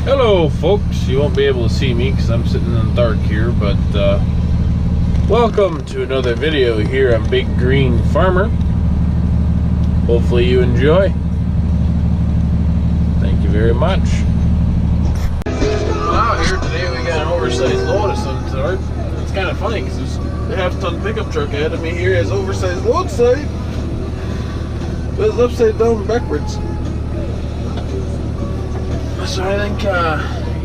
Hello folks, you won't be able to see me because I'm sitting in the dark here, but welcome to another video here on Big Green Farmer. Hopefully you enjoy. Thank you very much. Out here today we got an oversized load of some sort. It's kind of funny because this half-ton pickup truck ahead of me here has oversized load side, but it's upside down backwards. So I think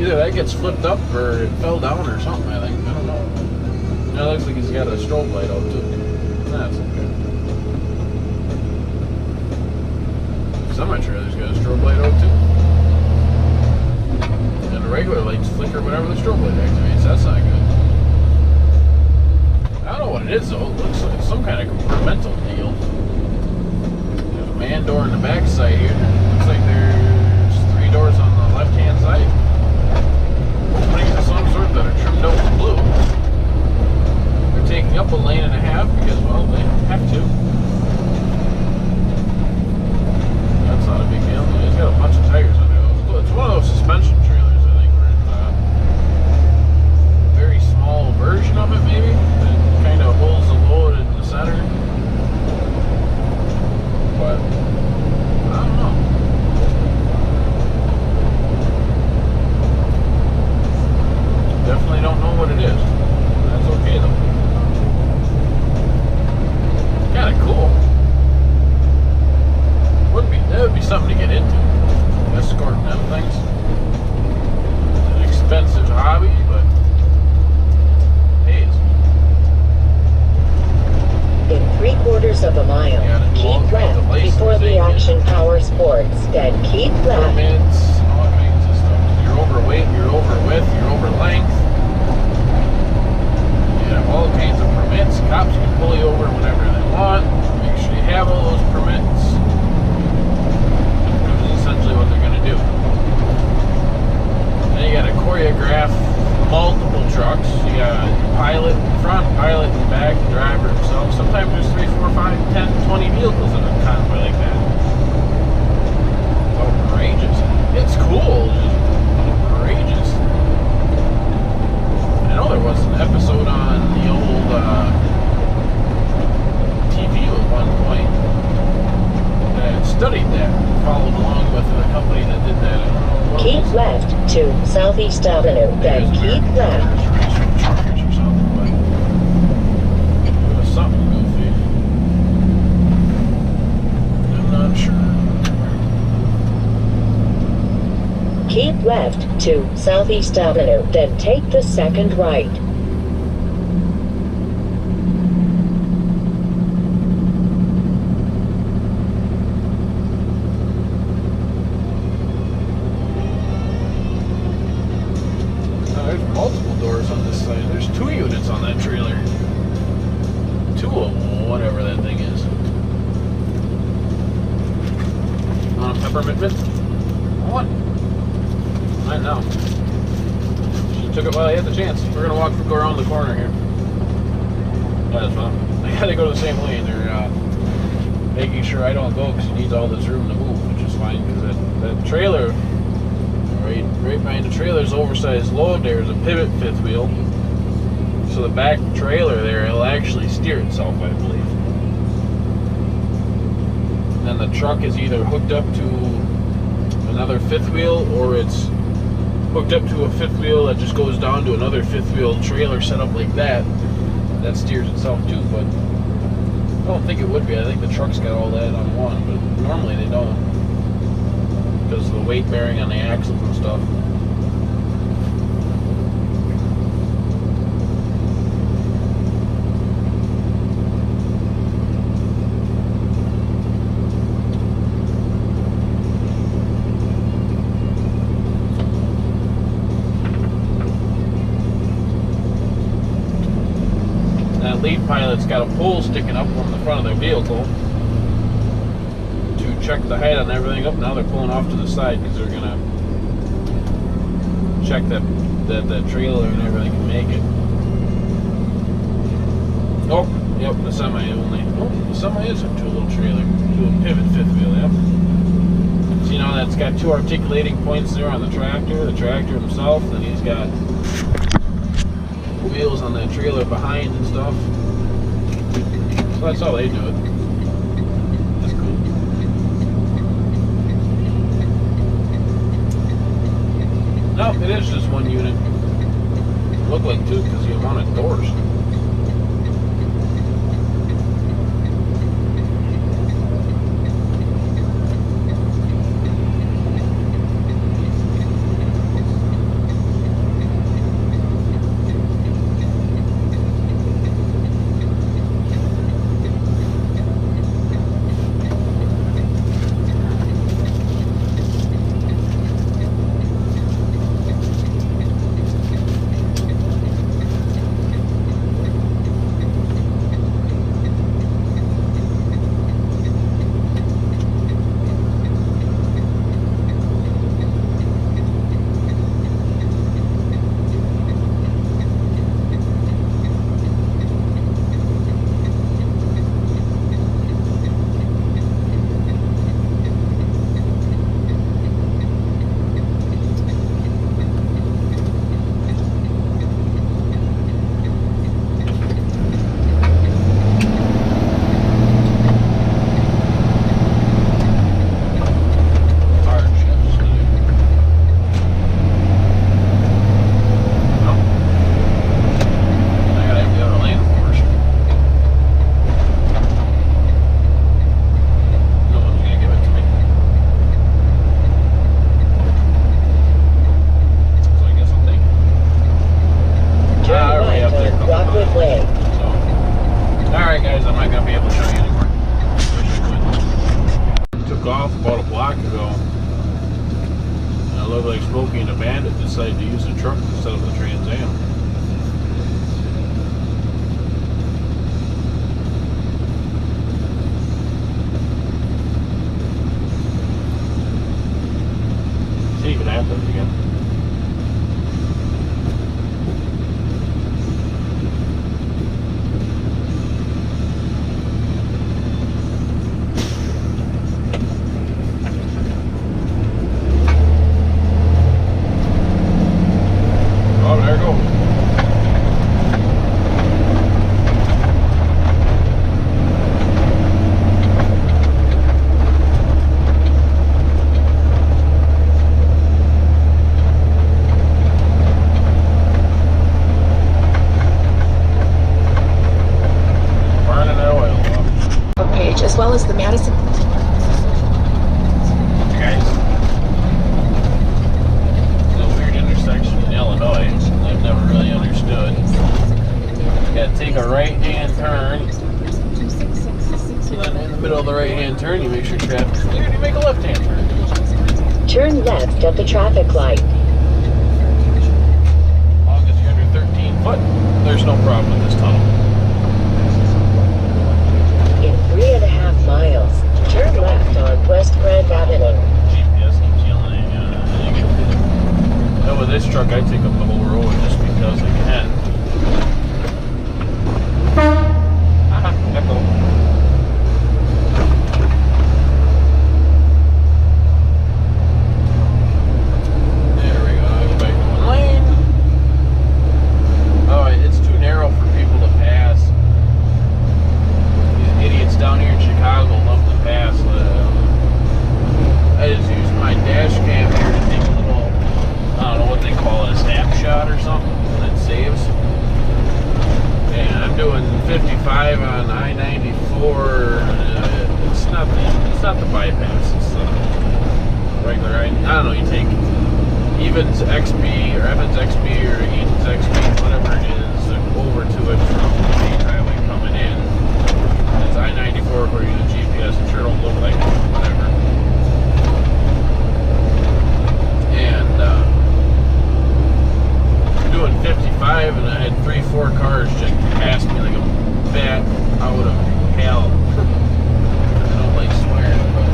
either that gets flipped up or it fell down or something, I think. I don't know. It looks like he's got a strobe light out too. That's okay. Some of my trailer's got a strobe light out too. And the regular lights flicker whenever the strobe light activates. That's not good. I don't know what it is though. It looks like some kind of compartmental deal. There's a man door in the back side here. Looks like there's 3 doors on the left-hand side. Openings of some sort that are trimmed out with blue. They're taking up a lane and a half because, well, they have to. That's not a big deal. It's got a bunch of tires on it. It's one of those suspension trailers, I think, where it's a very small version of it, maybe, that kind of holds the load in the center. But I don't know. Definitely don't know what it is. That's okay though. Kind of cool. That would be something to get into. Escorting them things. It's an expensive hobby, but pays. In 3/4 of a mile, keep left before the Action Power Sports. Then keep left. Permits, all kinds of stuff. You're overweight, you're over width, you're over length. You have all kinds of permits. Cops can pull you over whenever they want. Make sure you have all those permits. Which is essentially what they're going to do. Then you got to choreograph multiple trucks. You got a pilot in front, pilot in back, the driver himself. Sometimes there's 3, 4, 5, 10, 20 vehicles in a convoy like that. It's outrageous. It's cool, just outrageous. I know there was an episode on the old TV at one point that studied that, followed along with the company that did that. Keep left to Southeast Avenue, then keep left. Truckers or something, but it was something goofy. I'm not sure. Keep left to Southeast Avenue, then take the second right. There's multiple doors on this side. There's 2 units on that trailer. 2 of them, whatever that thing is. Want a peppermint mint? What? I know. She took it while I had the chance. We're gonna go around the corner here. That's fine. I gotta go the same lane. They're making sure I don't go because he needs all this room to move, which is fine because that trailer, right behind the trailer's oversized load there is a pivot fifth wheel. So the back trailer there, it'll actually steer itself, I believe. And then the truck is either hooked up to another fifth wheel or it's hooked up to a fifth wheel that just goes down to another fifth wheel trailer set up like that steers itself too, but I don't think it would be. I think the truck's got all that on one, but normally they don't because of the weight bearing on the axles and stuff. Lead pilot's got a pole sticking up from the front of their vehicle to check the height on everything up. Now they're pulling off to the side because they're gonna check that trailer and everything can make it. Oh, yep, the semi only. Oh, the semi is up to a little trailer, to a pivot fifth wheel. Yep. you know, that's got two articulating points there on the tractor himself, and he's got wheels on that trailer behind and stuff. So that's how they do it. That's cool. No, it is just one unit. Look like two because of the amount of doors. Decided to use the truck instead of the Trans Am. See if it happens again. As well as the Madison. Guys, the weird intersection in Illinois, I've never really understood. You gotta take a right-hand turn, and then in the middle of the right-hand turn, you make sure traffic's cleared, you make a left-hand turn. Turn left at the traffic light. As long as you're under 13 foot, there's no problem with this tunnel. In 3.5 miles, turn left on West Grand Avenue. GPS keeps yelling at you. But with this truck, I take up the whole road just because I can. Echo. There we go. I go back to one lane. Oh, it's too narrow for people to pass. Idiots down here in Chicago love to pass. I just use my dash cam here to take a little, I don't know what they call it, a snapshot or something that saves. And I'm doing 55 on I-94. It's not the bypass. It's the regular. I don't know. You take Evans XP or Evans XP or Eaton's XP, whatever it is, over to it from the main highway coming in. It's I-94 according to the GPS. I'm sure it'll look like whatever. And I'm doing 55, and I had 3-4 cars just past me like a bat out of hell. I don't like swearing, but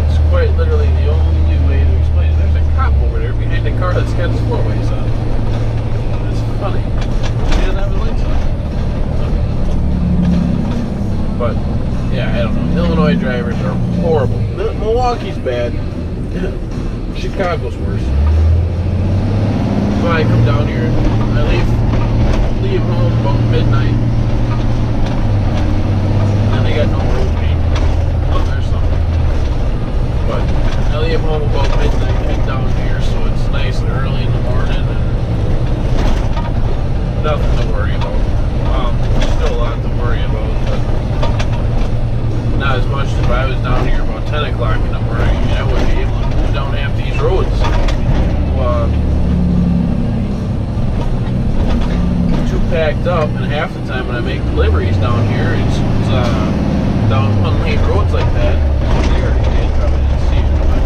it's quite literally the only way to explain it. There's a cop over there behind the car that's got his four-ways on. It's funny. He doesn't have his lights on. But yeah, I don't know. Illinois drivers are horrible. Milwaukee's bad. Chicago's worse. So I come down here. I leave home about midnight. And they got no road paint. Oh, there's something. But I leave home about midnight, head down here, so it's nice and early in the morning, and nothing to worry about. Still a lot to worry about, but not as much as if I was down here about 10 o'clock in the morning. I wouldn't be able to move down half these roads. Too packed up, and half the time when I make deliveries down here, it's down one-lane roads like that. There, you probably didn't see it, but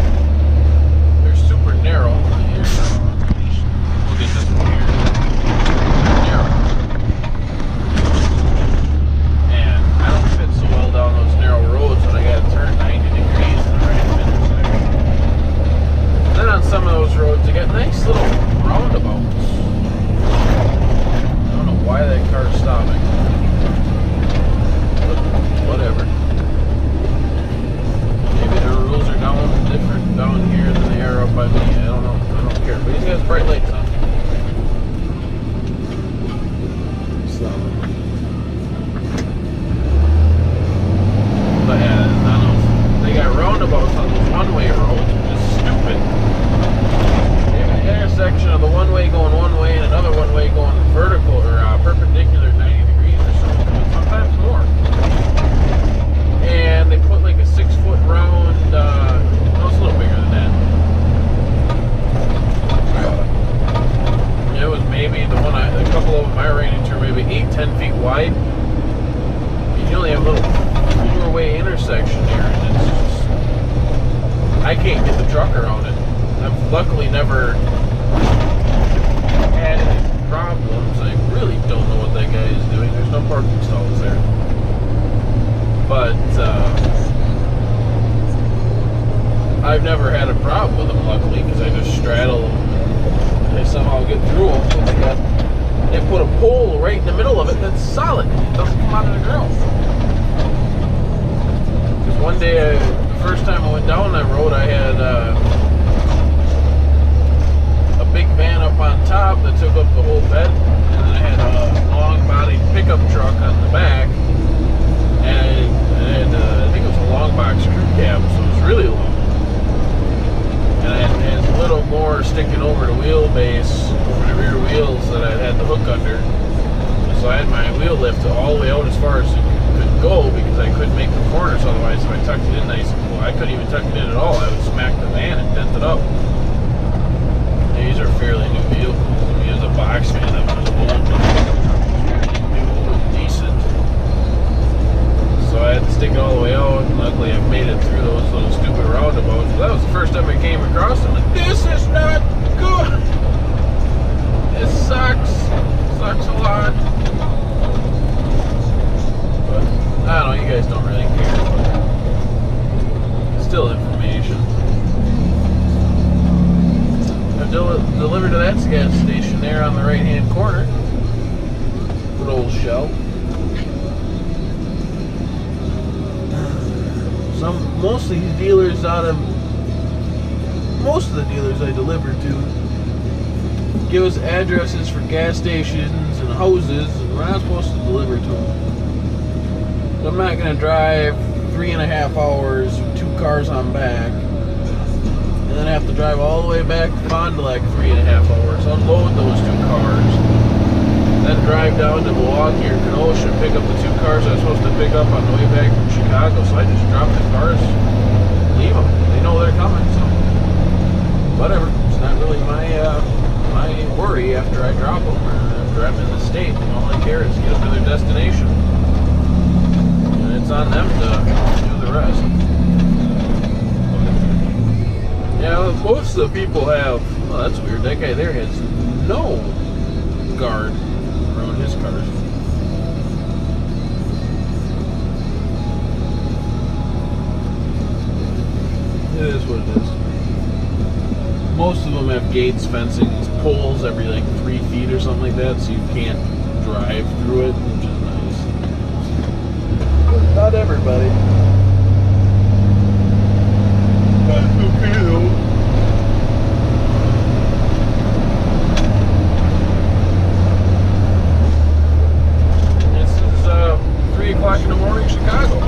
they're super narrow. Here, look at this one here. Narrow. And I don't fit so well down those narrow roads when I gotta turn 90 degrees in the right intersection. Then on some of those roads, they got nice little roundabouts. I don't know why that car's stopping. But whatever. Maybe their rules are different down here than they are up by me. I don't know. I don't care. But he's got his bright lights on. So. But yeah, they got roundabouts on those one-way roads, which is stupid. They have an intersection of the one-way going one way and another one-way going vertical or perpendicular 90 degrees or something, sometimes more. And they put like a 6-foot round, no, it's a little bigger than that. It was maybe the one, a couple of them I ran into maybe 8-10 feet wide. You only have a little four-way intersection here, and it's just, I can't get the truck around it. I've luckily never had any problems. I really don't know what that guy is doing. There's no parking stalls there. But I've never had a problem with them, luckily, because I just straddle them and I somehow get through them. But they put a pole right in the middle of it that's solid. It doesn't come out of the ground. Because one day, the first time I went down that road, I had a big van up on top that took up the whole bed, and then I had a long-bodied pickup truck on the back, and I think it was a long box crew cab, so it was really long. And I had a little more sticking over the wheelbase, over the rear wheels that I had the hook under. So I had my wheel lift all the way out as far as it could go because I couldn't make the corners otherwise if I tucked it in nice and cool. I couldn't even tuck it in at all. I would smack the van and dent it up. These are fairly new vehicles. I mean, as a box van, that was old, new and decent. So I had to stick it all the way out, and luckily I made it through those little stupid roundabouts. But that was the first time I came across them. Like, this is not good. It sucks. Sucks a lot. But I don't know. You guys don't really care. But it's still information. I've delivered to that gas station there on the right-hand corner. Good old Shell. Most of these dealers most of the dealers I delivered to give us addresses for gas stations and houses, and we're not supposed to deliver to them. So I'm not going to drive 3.5 hours with 2 cars on back, and then have to drive all the way back to Fond du Lac 3.5 hours, unload those 2 cars, then drive down to Milwaukee or Kenosha and pick up the 2 cars I was supposed to pick up on the way back from Chicago. So I just drop the cars, leave them. They know they're coming, so whatever. It's not really my worry after I drop them or after I'm in the state. All I care is get them to their destination, and it's on them to do the rest. Yeah, most of the people have. Oh, that's weird. That guy there has no guard around his cars. It is what it is. Most of them have gates, fencing, poles every like 3 feet or something like that, so you can't drive through it, which is nice. But not everybody. okay though. This is 3 o'clock in the morning, Chicago.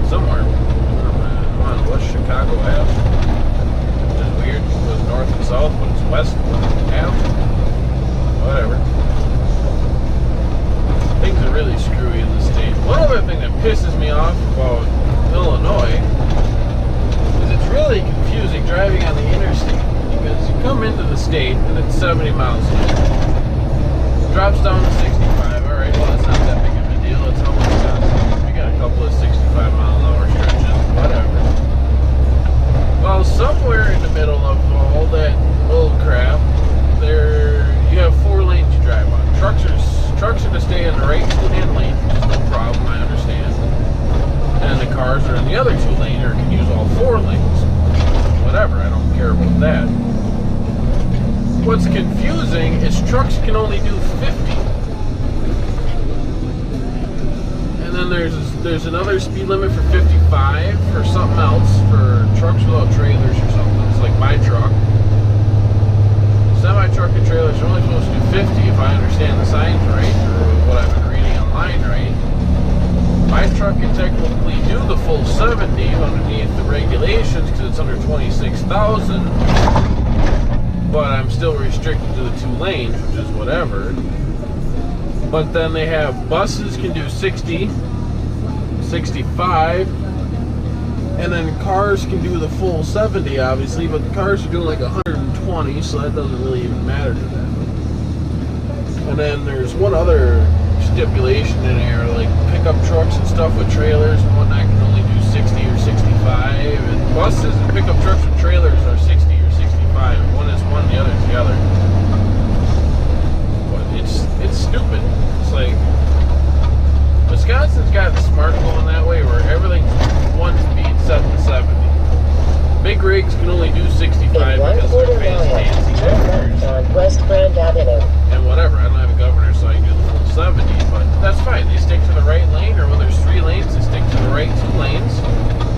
Somewhere. I'm on West Chicago Ave. Which is weird. It goes north and south, but it's west Ave. Whatever. Things are really screwy in the state. One other thing that pisses me off about Illinois is it's really confusing driving on the interstate, because you come into the state and it's 70 miles an hour. Drops down to 65. Alright, well that's not that big of a deal. It's almost constant. We got a couple of 65-mile-an-hour stretches, whatever. Well, somewhere in the middle of all that little crap, you have 4 lanes you drive on. Trucks are to stay in the right 2-hand lane, which is no problem, I understand. And the cars are in the other 2 lanes, or can use all 4 lanes. Whatever, I don't care about that. What's confusing is trucks can only do 50. And then there's another speed limit for 55 for something else, for trucks without trailers or something. It's like my truck. Semi-truck and trailers are only supposed to do 50 if I understand the signs right, or what I've been reading online right. My truck can technically do the full 70 underneath the regulations because it's under 26,000, but I'm still restricted to the 2 lanes, which is whatever. But then they have buses can do 60, 65, and then cars can do the full 70, obviously, but the cars are doing like 120, so that doesn't really even matter to them. And then there's one other stipulation in there, like pickup trucks and stuff with trailers and whatnot can only do 60 or 65, and buses and pickup trucks with trailers are 60 or 65. One is one, the other is the other. But it's stupid. It's like Wisconsin's got smart going that way, where everything's 1 speed set to 70. Big rigs can only do 65 because they're fancy on West Grand Avenue. and whatever. I don't have a governor, so I can do the full 70, but that's fine. They stick to the right lane, or when there's 3 lanes, they stick to the right 2 lanes.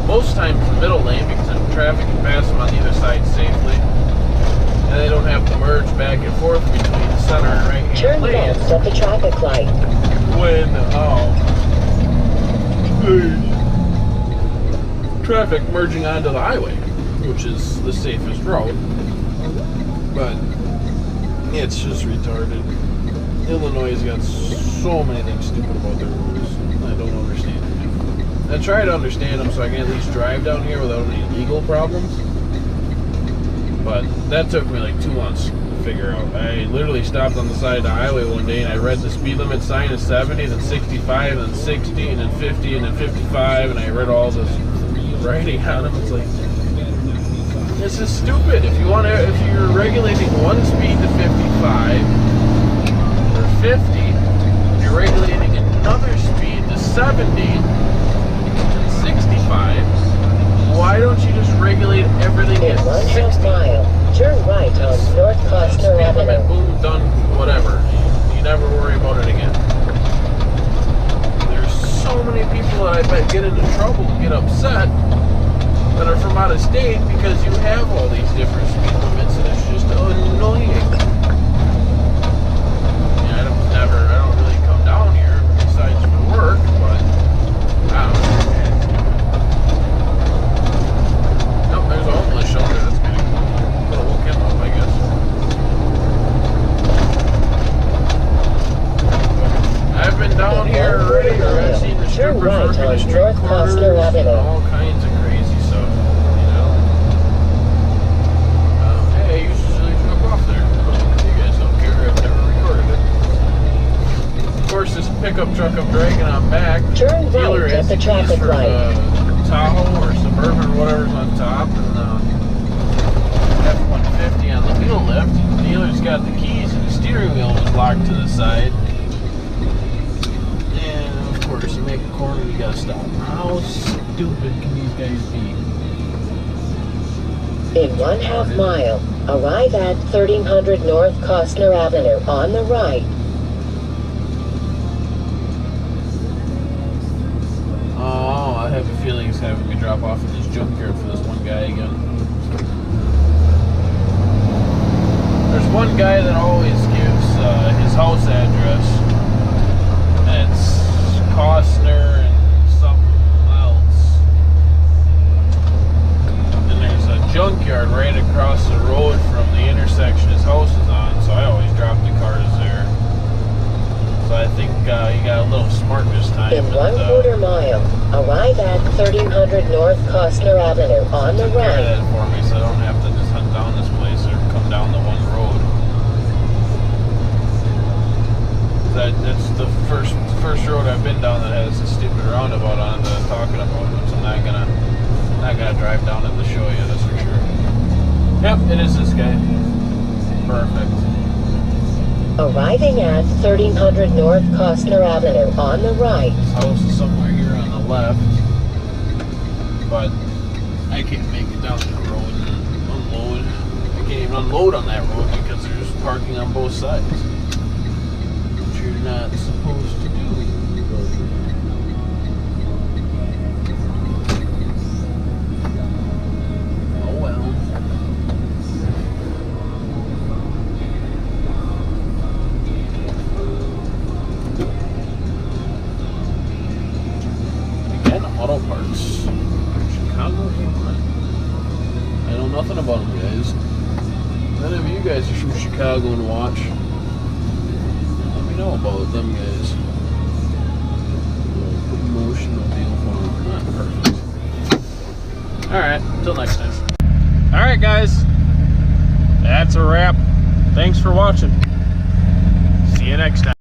Most times the middle lane, because then traffic can pass them on either side safely, and they don't have to merge back and forth between the center and right hand Turn lanes. left at the traffic light. When traffic merging onto the highway, which is the safest route, but it's just retarded. Illinois has got so many things stupid about their rules. I don't understand it. I try to understand them so I can at least drive down here without any legal problems, but that took me like 2 months to figure out. I literally stopped on the side of the highway one day and I read the speed limit sign as 70, then 65, then 60, and then 50, and then 55, and I read all this writing on them. It's like, this is stupid. If you're regulating one speed to 55 or 50, you're regulating another speed to 70 and 65. Why don't you just regulate everything In at 1/2 60? mile, turn right on North Costner Speed limit, Avenue. boom, done, whatever. You never worry about it again. There's so many people that I bet get into trouble, get upset, that are from out of state because you have all these different speed limits, and it's just annoying. Yeah, I don't really come down here besides for work, but I don't know. Nope, there's a homeless shelter. That's kind of cool. Could have woke him up, I guess. I've been down here already, or I've seen the Turn strippers right working the on street North corners Costner and Avenue. all kinds of crazy stuff, you know. Hey, I usually drop off there. You guys don't care, I've never recorded it. Of course, this pickup truck I'm dragging on back, Turn dealer right has at the keys traffic for light. the Tahoe or Suburban or whatever's on top, and F-150 on the wheel lift. The dealer's got the keys, and the steering wheel was locked to the side. And of course, you make a corner, you gotta stop. How stupid can these guys be? In 1/2 mile, arrive at 1300 North Costner Avenue on the right. Oh, I have have a feeling he's having me drop off at this junkyard for this one guy again. There's one guy that always gives his house address. And it's Costner and something else. And there's a junkyard right across the road from the intersection his house is on, so I always drop the cars there. So I think he got a little smart this time. In 1/4 mile, arrive at 1300 North Costner Avenue on the took care of right. that for me, so I don't have to just hunt down this place or come down the one road. That's the first road I've been down that has a stupid roundabout on it that I'm talking about. So I'm not gonna drive down it to show you, that's for sure. Yep, it is this guy. Perfect. Arriving at 1300 North Costner Avenue on the right. His house is somewhere here on the left, but I can't make it down that road and unload. I can't even unload on that road because there's parking on both sides, which you're not supposed to do. Oh well. Auto parts. Chicago, Illinois. I know nothing about them, guys. None of you guys are from Chicago and watch. Let me know about them, guys. Put emotional deal for them. Not perfect. Alright, until next time. Alright, guys. That's a wrap. Thanks for watching. See you next time.